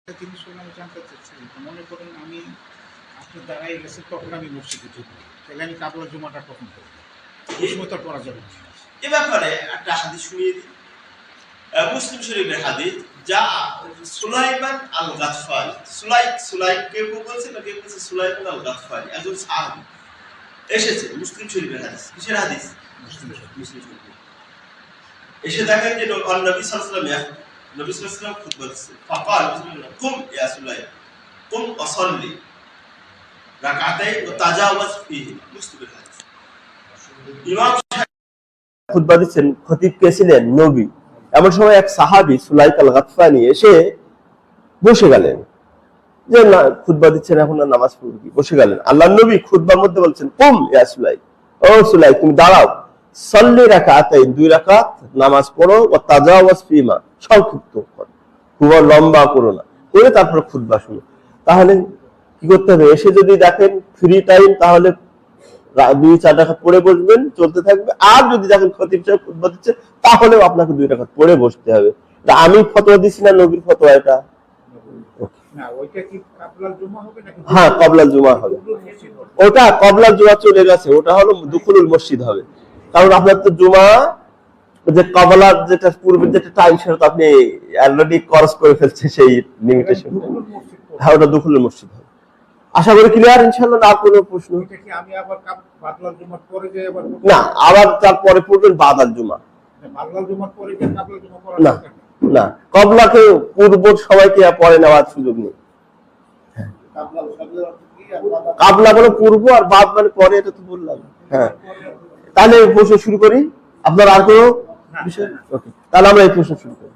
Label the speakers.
Speaker 1: জিনিসগুলো আমি জানতে চাচ্ছি। মনে করেন আমি আপনি দাঁড়াই গেছে তখন আমি মসজিদে ঢুকবো, তাহলে আমি কাবলা জুমাটা কখন করবো? এই সময় তো করা যাবে না।
Speaker 2: এ ব্যাপারে একটা হাদিস শুনিয়ে দিই। মুসলিম শরীফের হাদিস, যা সুলাইমান আল গাতফারি, সুলাইম কেউ বলছে না, কেউ বলছে সুলাইমান আল গাতফারি, একজন সাহাবী এসেছে। মুসলিম শরীফের হাদিস। কিসের হাদিস? মুসলিম শরীফ। এসে দেখেন যে নবী সাল্লাল্লাহু আলাইহি ওয়াসাল্লাম খুতবা দিচ্ছে। ফাকাল কুম ইয়া সুলাইম কুম ওয়াসাল্লি রাকাতাই ওয়া তাজাওয়াজ ফিহি। মুসলিমের হাদিস। ইমাম
Speaker 3: খুতবা দিচ্ছেন, খতিব কে ছিলেন? নবী। এমন সময় এক সাহাবী সুলাইক আল গাতফানি এসে বসে গেলেন, যে না খুতবা দিচ্ছেন, এখন আর নামাজ পড়ব কি? বসে গেলেন। আল্লাহর নবী খুতবার মধ্যে বলছেন, কুম ইয়া সুলাইক, ও সুলাইক তুমি দাঁড়াও, সাল্লি রাকাতাইন, 2 রাকাত নামাজ পড়ো, ওয়া তাজাওয়াজ ফিমা, সংক্ষিপ্ত করো, খুব লম্বা করো না, করে তারপর খুতবা শুনো। তাহলে কি করতে হবে? এসে যদি দেখেন ফ্রি টাইম, তাহলে 2-4 রাকাত পড়ে বসবেন, চলতে থাকবে। আর যদি দেখেন খতিব সাহেব খুতবা দিচ্ছে, তাহলেও আপনাকে 2 রাকাত পড়ে বসতে হবে। আমি ফতোয়া দিছি না, নবীর ফতোয়া এটা। হ্যাঁ, কবলাল জুমা হবে। ওটা কবলাল জুমা চলে গেছে, ওটা হলো দুখুলুল মসজিদ হবে। কারণ আপনার তো জুমা যে কবলার যেটা পূর্বের যেটা টাইম, সেটা তো আপনি অলরেডি ক্রস করে ফেলছে সেই লিমিটেশন। হ্যাঁ, ওটা দুখুলুল মসজিদ হবে। আশা করি ক্লিয়ার ইনশাআল্লাহ। না কোনো প্রশ্ন? না, আবার তারপরে পড়বেন বাদাল জুমা। না না, কবলাকে পূর্ব সবাইকে পরে নেওয়ার সুযোগ নেই। কাবলা বলে পূর্ব, আর বাদ মানে পরে, এটা তো বললাম। হ্যাঁ, তাহলে এই প্রশ্ন শুরু করি। আপনার আর কোনো বিষয়? ওকে, তাহলে আমরা এই প্রশ্ন শুরু করি।